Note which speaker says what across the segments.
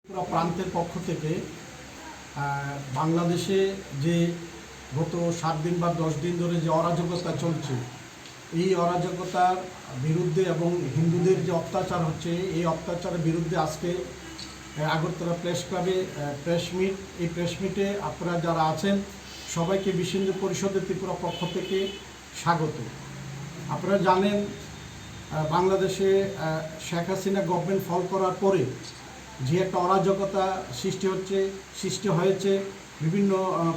Speaker 1: পুরো প্রান্তের পক্ষ থেকে বাংলাদেশে যে গত 7 দিন বা 10 দিন ধরে যে অরাজকতা চলছে, এই অরাজকতার বিরুদ্ধে এবং হিন্দুদের যে অত্যাচার হচ্ছে, এই অত্যাচারের বিরুদ্ধে আজকে আগরতলা প্রেস ক্লাবে প্রেসমিট, এই প্রেসমিটে আপনারা যারা আছেন সবাইকে বিশ্ব হিন্দু পরিষদের ত্রিপুরা পক্ষ থেকে স্বাগত। আপনারা জানেন বাংলাদেশে শেখ হাসিনা গভর্নমেন্ট ফল করার পরে যে একটা অরাজকতা সৃষ্টি হয়েছে বিভিন্ন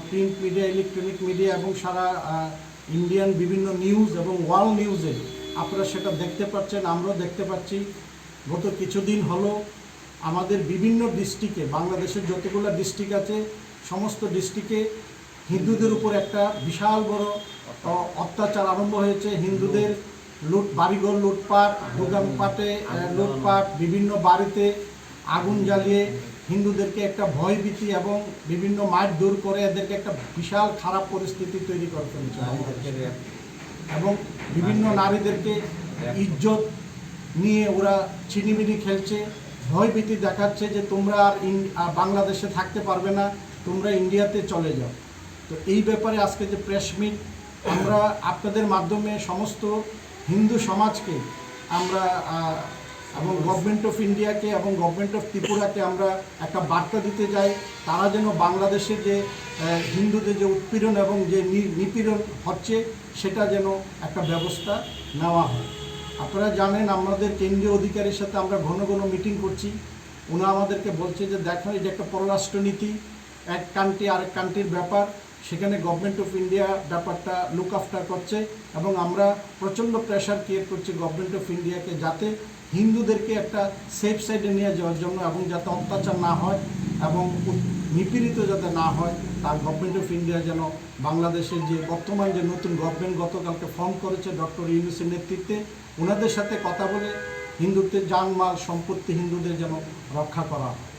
Speaker 1: প্রিন্ট মিডিয়া, ইলেকট্রনিক মিডিয়া এবং সারা ইন্ডিয়ান বিভিন্ন নিউজ এবং ওয়ার্ল্ড নিউজে আপনারা সেটা দেখতে পাচ্ছেন, আমরাও দেখতে পাচ্ছি। গত কিছুদিন হলো আমাদের বিভিন্ন ডিস্ট্রিক্টে, বাংলাদেশের যতগুলো ডিস্ট্রিক্ট আছে সমস্ত ডিস্ট্রিক্টে হিন্দুদের উপর একটা বিশাল বড় অত্যাচার আরম্ভ হয়েছে। হিন্দুদের বাড়িঘর লুটপাট, দোকানপাটে লুটপাট, বিভিন্ন বাড়িতে আগুন জ্বালিয়ে হিন্দুদেরকে একটা ভয়ভীতি এবং বিভিন্ন মারধর করে এদেরকে একটা বিশাল খারাপ পরিস্থিতি তৈরি করে ফেলছে এবং বিভিন্ন নারীদেরকে ইজ্জত নিয়ে ওরা চিনিমিনি খেলছে, ভয়ভীতি দেখাচ্ছে যে তোমরা আর বাংলাদেশে থাকতে পারবে না, তোমরা ইন্ডিয়াতে চলে যাও। তো এই ব্যাপারে আজকে যে প্রেস মিট, আমরা আপনাদের মাধ্যমে সমস্ত হিন্দু সমাজকে আমরা এবং গভর্নমেন্ট অফ ইন্ডিয়াকে এবং গভর্নমেন্ট অফ ত্রিপুরাকে আমরা একটা বার্তা দিতে চাই, তারা যেন বাংলাদেশে যে হিন্দুদের যে উৎপীড়ন এবং যে নিপীড়ন হচ্ছে সেটা যেন একটা ব্যবস্থা নেওয়া হয়। আপনারা জানেন আমাদের কেন্দ্রীয় অধিকারীর সাথে আমরা ঘন ঘন মিটিং করছি, ওনা আমাদেরকে বলছে যে দেখো এটা একটা পররাষ্ট্রনীতি, এক কান্ট্রি আরেক কান্ট্রির ব্যাপার, সেখানে গভর্নমেন্ট অফ ইন্ডিয়া ব্যাপারটা লুক আফটার করছে এবং আমরা প্রচণ্ড প্রেশার ক্রিয়েট করছি গভর্নমেন্ট অফ ইন্ডিয়াকে যাতে হিন্দুদেরকে একটা সেফ সাইডে নিয়ে যাওয়ার জন্য এবং যাতে অত্যাচার না হয় এবং নিপীড়িত যাতে না হয়, তার গভর্নমেন্ট অফ ইন্ডিয়া যেন বাংলাদেশের যে বর্তমান যে নতুন গভর্নমেন্ট গতকালকে ফর্ম করেছে ডক্টর ইউনূসের নেতৃত্বে, ওনাদের সাথে কথা বলে হিন্দুত্বের জানমাল সম্পত্তি হিন্দুদের যেন রক্ষা করা হয়।